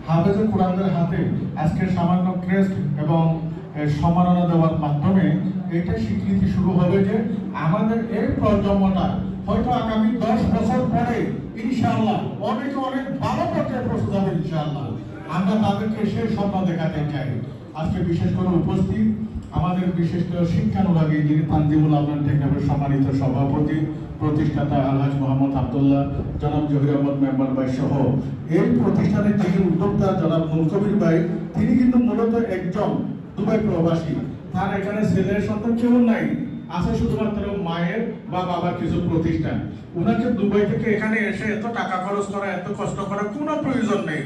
হাফেজে কোরআনদের হাতে আজকে সামান্য ক্রেস্ট এবং সম্মাননা দেওয়ার মাধ্যমে এটা স্বীকৃতি শুরু হবে যে আমাদের এই প্রজন্মটা হয়তো আগামী 10 বছর পরে ইনশাআল্লাহ অনেক ভালো পর্যায়ে প্রস্তুত হবে ইনশাআল্লাহ। আমরা তাদেরকে সেই স্বপ্ন দেখাতে চাই। আজকে বিশেষ করে উপস্থিত আমাদের বিশিষ্ট শিক্ষানুরাগী যিনি তানজিমুল আবনান টেকনাফের সম্মানিত সভাপতি প্রতিষ্ঠাতা আলহাজ মোহাম্মদ আব্দুল্লাহ, জনাব জহির আহমদ মেম্বার ভাই সহ এই প্রতিষ্ঠানের যিনি উদ্যোক্তা জনাব নুর কবির ভাই, তিনি কিন্তু মূলত একজন দুবাই প্রবাসী। তার এখানে ছেলের সন্তান কেউ নাই, আছে শুধুমাত্র মায়ের বা বাবার কিছু প্রতিষ্ঠান। ওনাকে দুবাই থেকে এখানে এসে এত টাকা খরচ করা, এত কষ্ট করা কোনো প্রয়োজন নেই।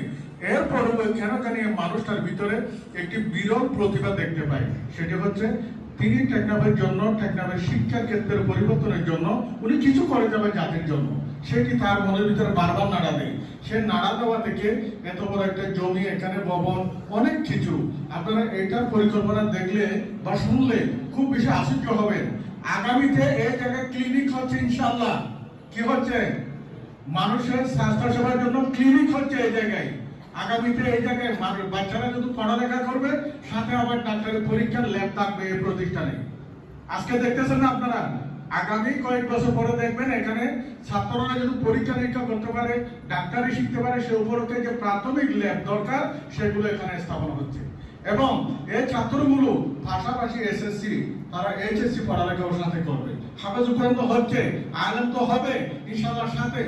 এরপরেও কেন জানি মানুষটার ভিতরে একটি বিরল প্রতিভা দেখতে পাই। সেটি হচ্ছে তিনি টেকনাফের জন্য, টেকনাফের শিক্ষার ক্ষেত্রের পরিবর্তনের জন্য উনি কিছু করে যাবে জাতির জন্য। সেটি তার মনের ভিতরে বারবার নাড়া দেয়। সে নাড়া দেওয়া থেকে এত বড় একটা জমি, এখানে ভবন, অনেক কিছু। আপনারা এটার পরিকল্পনা দেখলে বা শুনলে খুব বেশি আশ্চর্য হবেন। আগামীতে এই জায়গায় ক্লিনিক হচ্ছে ইনশাআল্লাহ। কি হচ্ছে? মানুষের স্বাস্থ্য সেবার জন্য ক্লিনিক হচ্ছে এই জায়গায়। আগামীতে এই জায়গায় বাচ্চারা যদি পড়ালেখা করবে, সাথে আবার ডাক্তারের পরীক্ষার ল্যাব থাকবে এই প্রতিষ্ঠানে। আজকে দেখতেছেন না আপনারা, আগামী কয়েক বছর পরে দেখবেন এখানে ছাত্ররা যদি পরীক্ষা নিরীক্ষা করতে পারে, ডাক্তারি শিখতে পারে, সে উপলক্ষে যে প্রাথমিক ল্যাব দরকার সেগুলো এখানে স্থাপন হচ্ছে। এবং এই ছাত্রগুলো পাশাপাশি এসএসসি, তারা এইচএসসি পড়ালেখার সাথে করবে। হাফেজুল কোরআন তো হচ্ছে, আলেম তো হবে ইনশাআল্লাহ। সাথে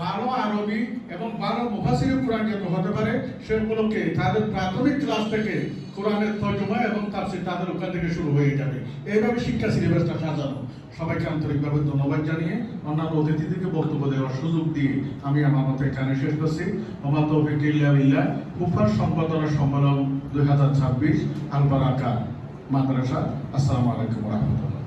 ভালো আরবি এবং ভালো মুফাসসির কোরআন যাতে হতে পারে সে উপলক্ষে তাদের প্রাথমিক ক্লাস থেকে কোরআনের তর্জমা এবং তাফসীর তাদের ওখান থেকে শুরু হয়ে যাবে। এইভাবে শিক্ষা সিলেবাসটা সাজানো। সবাইকে আন্তরিকভাবে ধন্যবাদ জানিয়ে অন্যান্য অতিথিদেরকে বক্তব্য দেওয়ার সুযোগ দিয়ে আমি আমার মতো এখানে শেষ করছি। ওমা তৌফিক ইল্লা বিল্লাহ। হুফার সম্পাদনা সম্মেলন 2026 আল বারাকা মাদ্রাসা। আসসালামু আলাইকুম ওয়া রাহমাতুল্লাহ।